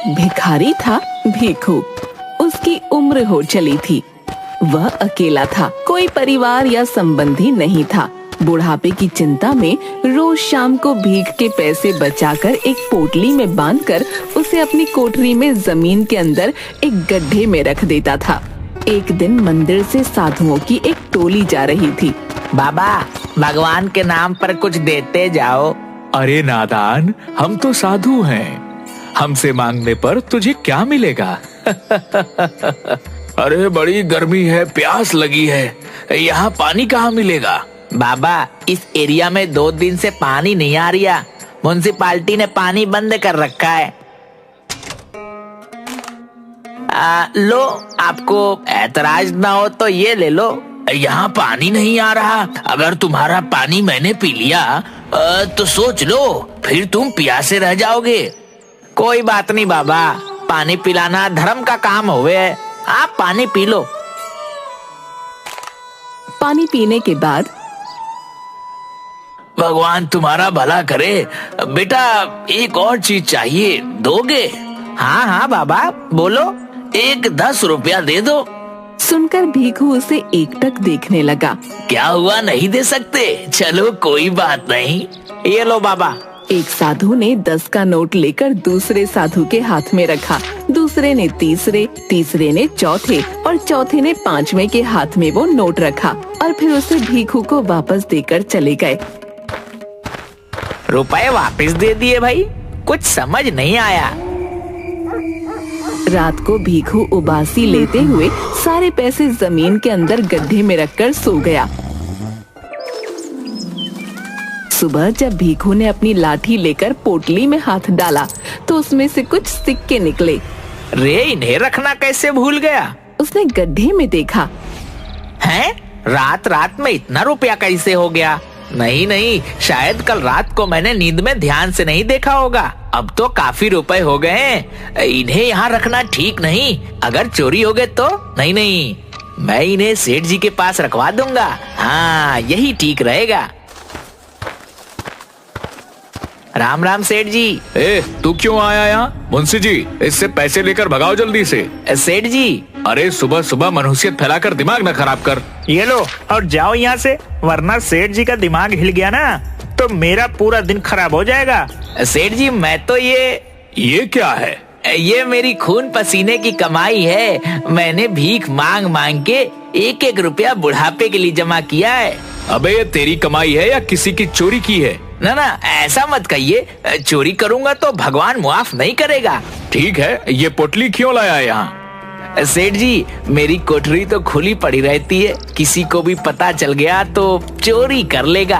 भिखारी था भीखू। उसकी उम्र हो चली थी। वह अकेला था, कोई परिवार या संबंधी नहीं था। बुढ़ापे की चिंता में रोज शाम को भीख के पैसे बचाकर एक पोटली में बांधकर उसे अपनी कोठरी में जमीन के अंदर एक गड्ढे में रख देता था। एक दिन मंदिर से साधुओं की एक टोली जा रही थी। बाबा, भगवान के नाम पर कुछ देते जाओ। अरे नादान, हम तो साधु हैं। हमसे मांगने पर तुझे क्या मिलेगा? अरे बड़ी गर्मी है, प्यास लगी है, यहाँ पानी कहाँ मिलेगा? बाबा, इस एरिया में 2 दिन से पानी नहीं आ रहा। म्युनिसिपालिटी ने पानी बंद कर रखा है। लो, आपको ऐतराज ना हो तो ये ले लो। यहाँ पानी नहीं आ रहा। अगर तुम्हारा पानी मैंने पी लिया तो सोच लो, फिर तुम प्यासे रह जाओगे। कोई बात नहीं बाबा, पानी पिलाना धर्म का काम होवे। आप पानी पी लो। पानी पीने के बाद भगवान तुम्हारा भला करे। बेटा, एक और चीज चाहिए, दोगे? हाँ हाँ बाबा, बोलो। एक 10 रुपया दे दो। सुनकर भीखू उसे एकटक देखने लगा। क्या हुआ, नहीं दे सकते? चलो कोई बात नहीं। ये लो बाबा। एक साधु ने 10 का नोट लेकर दूसरे साधु के हाथ में रखा। दूसरे ने तीसरे, तीसरे ने चौथे और चौथे ने 5वें के हाथ में वो नोट रखा और फिर उसे भीखू को वापस देकर चले गए। रुपए वापस दे दिए भाई, कुछ समझ नहीं आया। रात को भीखू उबासी लेते हुए सारे पैसे जमीन के अंदर गड्ढे में रखकर सो गया। सुबह जब भीखू ने अपनी लाठी लेकर पोटली में हाथ डाला तो उसमें से कुछ सिक्के निकले। रे, इन्हें रखना कैसे भूल गया? उसने गड्ढे में देखा। हैं? रात रात में इतना रुपया कैसे हो गया? नहीं नहीं, शायद कल रात को मैंने नींद में ध्यान से नहीं देखा होगा। अब तो काफी रुपए हो गए हैं। इन्हें यहाँ रखना ठीक नहीं। अगर चोरी हो गए तो? नहीं नहीं, मैं इन्हें सेठ जी के पास रखवा दूंगा। हाँ, यही ठीक रहेगा। राम राम सेठ जी। तू क्यों आया यहाँ? मुंशी जी, इससे पैसे लेकर भगाओ जल्दी से। सेठ जी। अरे सुबह सुबह मनहूसियत फैलाकर दिमाग न खराब कर। ये लो और जाओ यहाँ से, वरना सेठ जी का दिमाग हिल गया ना तो मेरा पूरा दिन खराब हो जाएगा। सेठ जी, मैं तो ये क्या है? ये मेरी खून पसीने की कमाई है। मैंने भीख मांग मांग के 1-1 रुपया बुढ़ापे के लिए जमा किया है। अबे, ये तेरी कमाई है या किसी की चोरी की है? ना ना, ऐसा मत कहिए। चोरी करूंगा तो भगवान मुआफ नहीं करेगा। ठीक है, ये पोटली क्यों लाया यहाँ? सेठ जी, मेरी कोठरी तो खुली पड़ी रहती है। किसी को भी पता चल गया तो चोरी कर लेगा।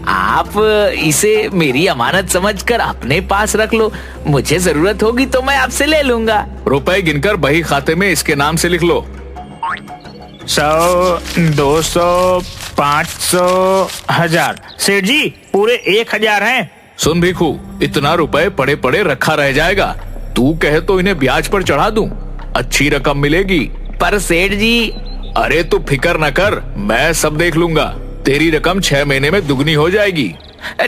आप इसे मेरी अमानत समझकर अपने पास रख लो। मुझे जरूरत होगी तो मैं आपसे ले लूंगा। रुपए गिनकर बही खाते में इसके नाम से लिख लो। 100, 200, 500, 1000। सेठ जी, पूरे 1000 हैं। सुन भीखू, इतना रुपए पड़े पड़े रखा रह जाएगा। तू कहे तो इन्हें ब्याज पर चढ़ा दूं, अच्छी रकम मिलेगी। पर सेठ जी। अरे तू फिक्र न कर, मैं सब देख लूंगा। तेरी रकम 6 महीने में दुगनी हो जाएगी।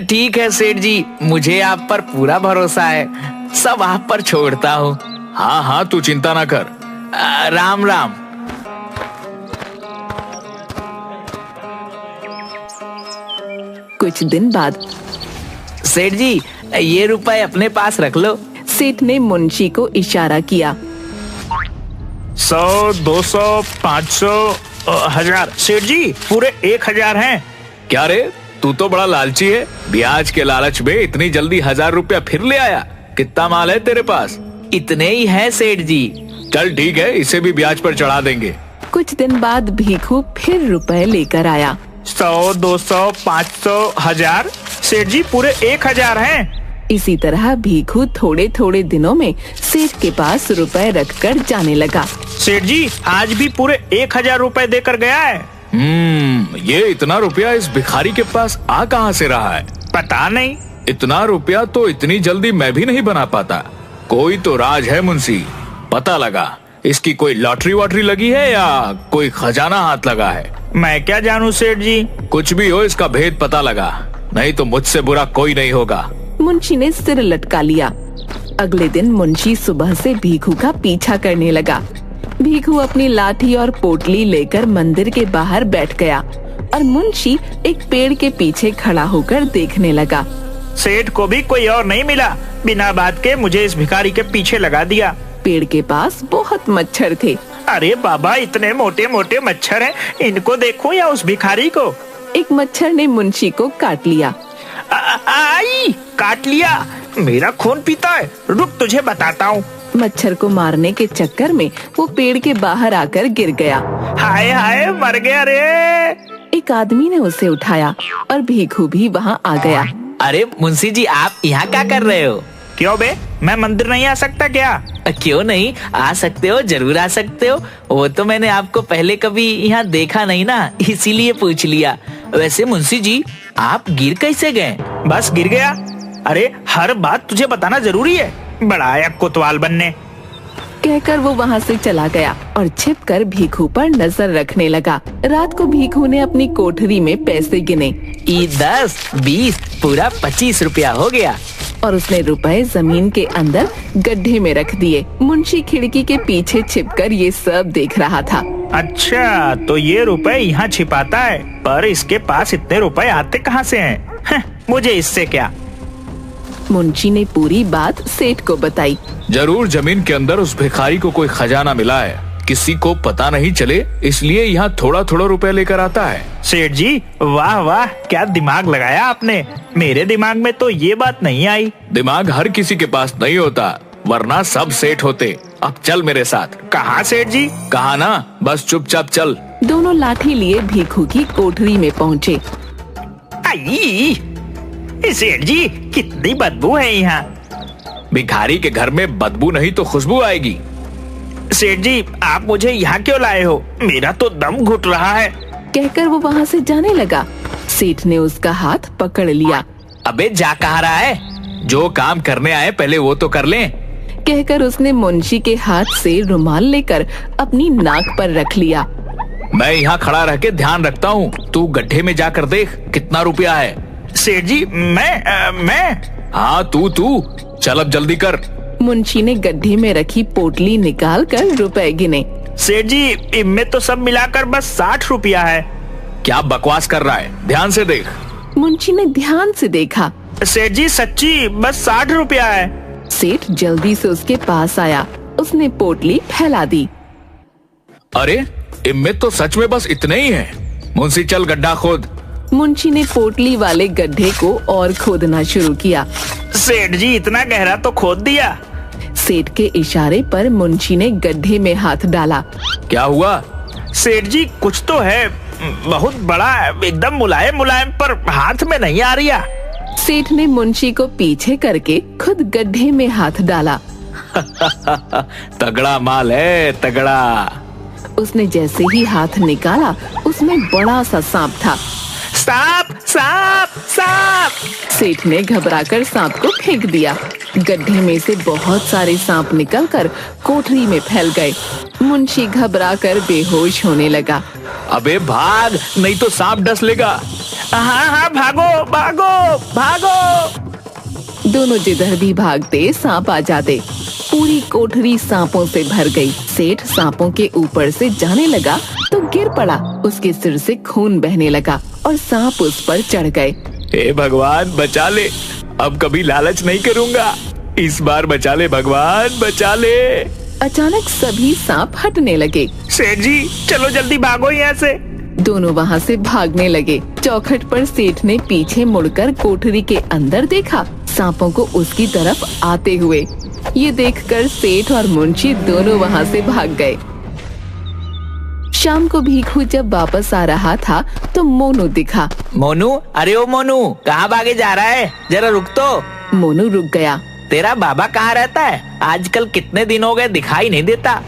ठीक है सेठ जी, मुझे आप पर पूरा भरोसा है। सब आप पर छोड़ता हूँ। हाँ हाँ, तू चिंता ना कर। राम राम। कुछ दिन बाद सेठ जी, ये रुपए अपने पास रख लो। सेठ ने मुंशी को इशारा किया। 100, 200, 500, 1000। सेठ जी, पूरे 1000 हैं। क्या रे, तू तो बड़ा लालची है। ब्याज के लालच में इतनी जल्दी 1000 रुपया फिर ले आया। कितना माल है तेरे पास? इतने ही है सेठ जी। चल ठीक है, इसे भी ब्याज पर चढ़ा देंगे। कुछ दिन बाद भीखू फिर रुपए लेकर आया। 100, 200, 500, 1000। सेठ जी, पूरे 1000 हैं। इसी तरह भीखू थोड़े थोड़े दिनों में सेठ के पास रुपए रखकर जाने लगा। सेठ जी, आज भी पूरे 1000 रुपए देकर गया है। ये इतना रुपया इस भिखारी के पास आ कहाँ से रहा है? पता नहीं। इतना रुपया तो इतनी जल्दी मैं भी नहीं बना पाता। कोई तो राज है मुंशी, पता लगा। इसकी कोई लॉटरी वॉटरी लगी है या कोई खजाना हाथ लगा है? मैं क्या जानूं सेठ जी। कुछ भी हो, इसका भेद पता लगा, नहीं तो मुझसे बुरा कोई नहीं होगा। मुंशी ने सिर लटका लिया। अगले दिन मुंशी सुबह से भीखू का पीछा करने लगा। भीखू अपनी लाठी और पोटली लेकर मंदिर के बाहर बैठ गया और मुंशी एक पेड़ के पीछे खड़ा होकर देखने लगा। सेठ को भी कोई और नहीं मिला, बिना बात के मुझे इस भिखारी के पीछे लगा दिया। पेड़ के पास बहुत मच्छर थे। अरे बाबा, इतने मोटे मोटे मच्छर हैं, इनको देखूं या उस भिखारी को? एक मच्छर ने मुंशी को काट लिया। आई, काट लिया, मेरा खून पीता है, रुक तुझे बताता हूँ। मच्छर को मारने के चक्कर में वो पेड़ के बाहर आकर गिर गया। हाय हाय, मर गया रे। एक आदमी ने उसे उठाया और भीखू भी वहाँ आ गया। अरे मुंशी जी, आप यहाँ क्या कर रहे हो? क्यों बे, मैं मंदिर नहीं आ सकता क्या? क्यों नहीं, आ सकते हो, जरूर आ सकते हो। वो तो मैंने आपको पहले कभी यहाँ देखा नहीं ना, इसीलिए पूछ लिया। वैसे मुंशी जी, आप गिर कैसे गए? बस गिर गया। अरे हर बात तुझे बताना जरूरी है, बड़ा आया कोतवाल बनने। कहकर वो वहाँ से चला गया और छिपकर भीखू पर नजर रखने लगा। रात को भीखू ने अपनी कोठरी में पैसे गिने। 10, 20, पूरा 25 रुपया हो गया। और उसने रुपए जमीन के अंदर गड्ढे में रख दिए। मुंशी खिड़की के पीछे छिपकर ये सब देख रहा था। अच्छा, तो ये रुपए यहाँ छिपाता है, पर इसके पास इतने रुपए आते कहाँ से हैं? मुझे इससे क्या? मुंशी ने पूरी बात सेठ को बताई। जरूर जमीन के अंदर उस भिखारी को कोई खजाना मिला है, किसी को पता नहीं चले, इसलिए यहाँ थोड़ा थोड़ा रुपया लेकर आता है। सेठ जी, वाह वाह, क्या दिमाग लगाया आपने। मेरे दिमाग में तो ये बात नहीं आई। दिमाग हर किसी के पास नहीं होता, वरना सब सेठ होते। अब चल मेरे साथ। कहाँ सेठ जी? कहा ना, बस चुपचाप चल। दोनों लाठी लिए भीखू की कोठरी में पहुँचे। आई, सेठ जी, कितनी बदबू है यहाँ। भिखारी के घर में बदबू नहीं तो खुशबू आएगी। सेठ जी, आप मुझे यहाँ क्यों लाए हो? मेरा तो दम घुट रहा है। कहकर वो वहाँ से जाने लगा। सेठ ने उसका हाथ पकड़ लिया। अबे जा कहाँ रहा है? जो काम करने आए पहले वो तो कर लें। कहकर उसने मुंशी के हाथ से रुमाल लेकर अपनी नाक पर रख लिया। मैं यहाँ खड़ा रह के ध्यान रखता हूँ, तू गड्ढे में जाकर देख कितना रुपया है। सेठ जी, मैं हाँ तू चल, अब जल्दी कर। मुंशी ने गड्ढे में रखी पोटली निकाल कर रुपए गिने। सेठ जी, इनमें तो सब मिलाकर बस 60 रुपया है। क्या बकवास कर रहा है, ध्यान से देख। मुंशी ने ध्यान से देखा। सेठ जी, सच्ची बस 60 रुपया है। सेठ जल्दी से उसके पास आया, उसने पोटली फैला दी। अरे इनमें तो सच में बस इतने ही हैं। मुंशी चल गड्ढा खोद। मुंशी ने पोटली वाले गड्ढे को और खोदना शुरू किया। सेठ जी, इतना गहरा तो खोद दिया। सेठ के इशारे पर मुंशी ने गड्ढे में हाथ डाला। क्या हुआ? सेठ जी, कुछ तो है, बहुत बड़ा, एकदम मुलायम मुलायम, पर हाथ में नहीं आ रहा। सेठ ने मुंशी को पीछे करके खुद गड्ढे में हाथ डाला। तगड़ा माल है, तगड़ा। उसने जैसे ही हाथ निकाला, उसमें बड़ा सा सांप था। सांप, सांप, सांप! सेठ ने घबराकर सांप को फेंक दिया। गड्ढे में से बहुत सारे सांप निकलकर कोठरी में फैल गए। मुंशी घबराकर बेहोश होने लगा। अबे भाग, नहीं तो सांप डस लेगा। हाँ हाँ, भागो भागो भागो। दोनों जिधर भी भागते सांप आ जाते। पूरी कोठरी सांपों से भर गई। सेठ सांपों के ऊपर से जाने लगा तो गिर पड़ा। उसके सिर से खून बहने लगा और सांप उस पर चढ़ गए। हे भगवान बचा ले, अब कभी लालच नहीं करूंगा, इस बार बचा ले भगवान, बचा ले। अचानक सभी सांप हटने लगे। सेठ जी, चलो जल्दी भागो यहाँ से। दोनों वहाँ से भागने लगे। चौखट पर सेठ ने पीछे मुड़कर कोठरी के अंदर देखा, सांपों को उसकी तरफ आते हुए। ये देखकर सेठ और मुंशी दोनों वहाँ से भाग गए। शाम को भीखू जब वापस आ रहा था तो मोनू दिखा। मोनू, अरे ओ मोनू, कहाँ भागे जा रहा है? जरा रुक तो। मोनू रुक गया। तेरा बाबा कहाँ रहता है? आजकल कितने दिन हो गए दिखाई नहीं देता।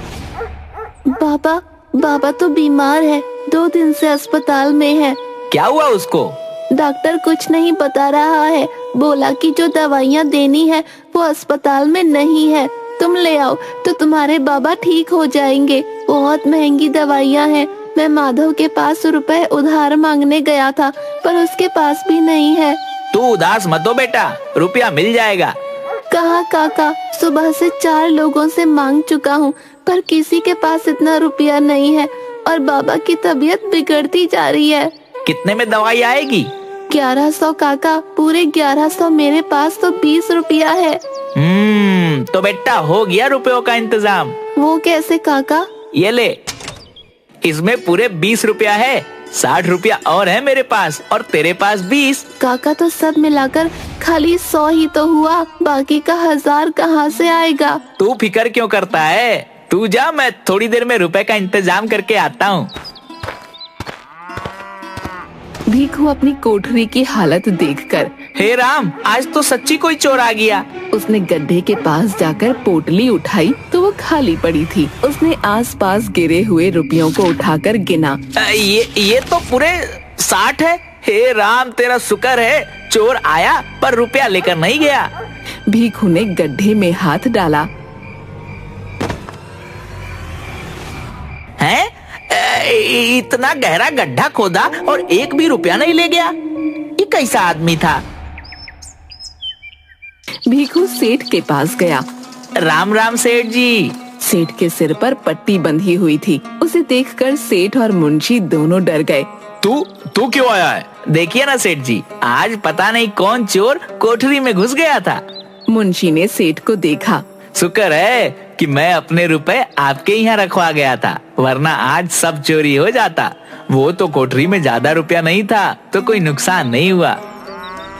बाबा तो बीमार है, 2 दिन से अस्पताल में है। क्या हुआ उसको? डॉक्टर कुछ नहीं बता रहा है, बोला कि जो दवाइयाँ देनी है वो अस्पताल में नहीं है, तुम ले आओ तो तुम्हारे बाबा ठीक हो जाएंगे। बहुत महंगी दवाइयाँ हैं। मैं माधव के पास रुपए उधार मांगने गया था, पर उसके पास भी नहीं है। तू उदास मत हो बेटा, रुपया मिल जाएगा। कहाँ काका, सुबह से 4 लोगों से मांग चुका हूँ पर किसी के पास इतना रुपया नहीं है और बाबा की तबीयत बिगड़ती जा रही है। कितने में दवाई आएगी? 1100 काका, पूरे 1100। मेरे पास तो 20 रुपया है। तो बेटा हो गया रुपयों का इंतजाम। वो कैसे काका? ये ले, इसमें पूरे 20 रुपया है। 60 रुपया और है मेरे पास और तेरे पास 20। काका तो सब मिलाकर खाली 100 ही तो हुआ, बाकी का 1000 कहाँ से आएगा? तू फिक्र क्यों करता है? तू जा, मैं थोड़ी देर में रुपए का इंतजाम करके आता हूँ। भीखू अपनी कोठरी की हालत देखकर, हे राम, आज तो सच्ची कोई चोर आ गया। उसने गड्ढे के पास जाकर पोटली उठाई तो वो खाली पड़ी थी। उसने आसपास गिरे हुए रुपयों को उठाकर गिना। ये तो पूरे 60 है। हे राम, तेरा शुक्र है चोर आया पर रुपया लेकर नहीं गया। भीखू ने गड्ढे में हाथ डाला। हैं? इतना गहरा गड्ढा खोदा और एक भी रुपया नहीं ले गया। ये कैसा आदमी था? भीखू सेठ के पास गया। राम राम सेठ जी। सेठ के सिर पर पट्टी बंधी हुई थी। उसे देखकर सेठ और मुंशी दोनों डर गए। तू क्यों आया है? देखिए ना सेठ जी, आज पता नहीं कौन चोर कोठरी में घुस गया था। मुंशी ने सेठ को देखा। शुक्र है कि मैं अपने रुपए आपके यहाँ रखवा गया था, वरना आज सब चोरी हो जाता। वो तो कोठरी में ज्यादा रुपया नहीं था तो कोई नुकसान नहीं हुआ।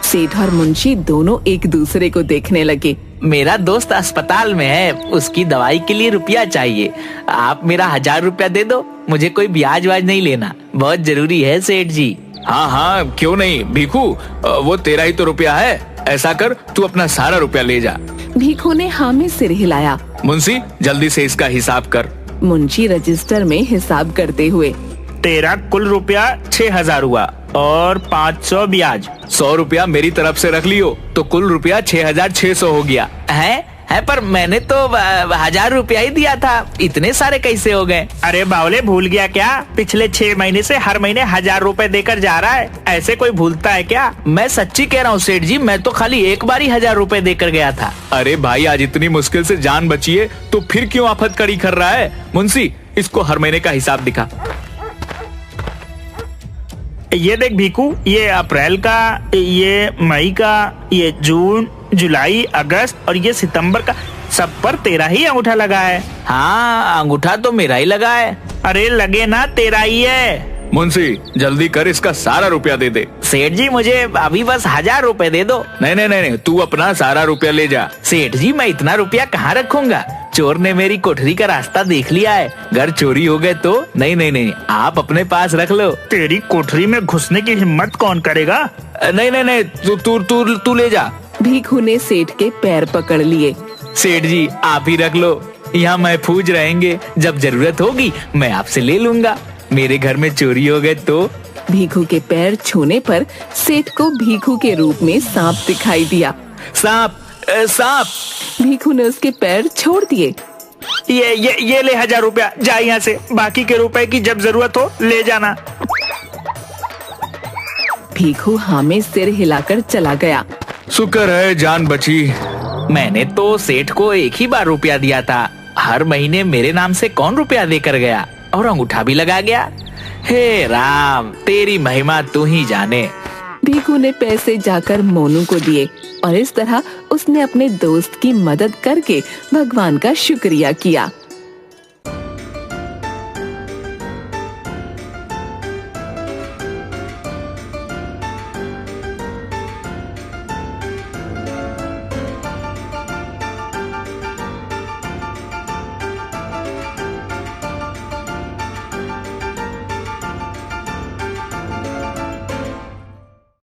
सेठ और मुंशी दोनों एक दूसरे को देखने लगे। मेरा दोस्त अस्पताल में है, उसकी दवाई के लिए रुपया चाहिए। आप मेरा 1000 रुपया दे दो, मुझे कोई ब्याज वाज नहीं लेना, बहुत जरूरी है सेठ जी। हाँ, क्यों नहीं भीखू, वो तेरा ही तो रुपया है। ऐसा कर, तू अपना सारा रुपया ले जा। भीखू ने हाँ में सिर हिलाया। मुंशी, जल्दी से इसका हिसाब कर। मुंशी रजिस्टर में हिसाब करते हुए, तेरा कुल रुपया 6000 हुआ और 500 ब्याज। 100 रुपया मेरी तरफ से रख लियो तो कुल रुपया 6600 हो गया। है पर मैंने तो 1000 रुपया ही दिया था, इतने सारे कैसे हो गए? अरे बावले, भूल गया क्या? पिछले 6 महीने से हर महीने 1000 रुपए देकर जा रहा है। ऐसे कोई भूलता है क्या? मैं सच्ची कह रहा हूँ सेठ जी, मैं तो खाली एक बार ही 1000 रुपए देकर गया था। अरे भाई, आज इतनी मुश्किल से जान बची है तो फिर क्यों आफत कड़ी कर रहा है? मुंशी, इसको हर महीने का हिसाब दिखा। ये देख भीखू, ये अप्रैल का, ये मई का, ये जून, जुलाई, अगस्त और ये सितंबर का, सब पर तेरा ही अंगूठा लगा है। हाँ, अंगूठा तो मेरा ही लगा है। अरे लगे ना, तेरा ही है। मुंशी, जल्दी कर, इसका सारा रुपया दे दे। सेठ जी, मुझे अभी बस 1000 रुपए दे दो। नहीं, तू अपना सारा रुपया ले जा। सेठ जी, मैं इतना रुपया कहाँ रखूंगा? चोर ने मेरी कोठरी का रास्ता देख लिया है, घर चोरी हो गए तो। नहीं, आप अपने पास रख लो। तेरी कोठरी में घुसने की हिम्मत कौन करेगा? नहीं, तू ले जा। भीखू ने सेठ के पैर पकड़ लिए। सेठ जी, आप ही रख लो, यहाँ महफूज रहेंगे। जब जरूरत होगी मैं आपसे ले लूंगा। मेरे घर में चोरी हो गए तो। भीखू के पैर छूने पर सेठ को भीखू के रूप में सांप दिखाई दिया। सांप! भीखू ने उसके पैर छोड़ दिए। ये ले 1000 रुपया, जा यहाँ से। बाकी के रुपए की जब जरूरत हो ले जाना। भीखू हाँ में सिर हिलाकर चला गया। शुक्र है जान बची। मैंने तो सेठ को एक ही बार रुपया दिया था, हर महीने मेरे नाम से कौन रुपया देकर गया, और अंगूठा भी लगा गया। हे राम, तेरी महिमा तू ही जाने। भीखू ने पैसे जाकर मोनू को दिए और इस तरह उसने अपने दोस्त की मदद करके भगवान का शुक्रिया किया।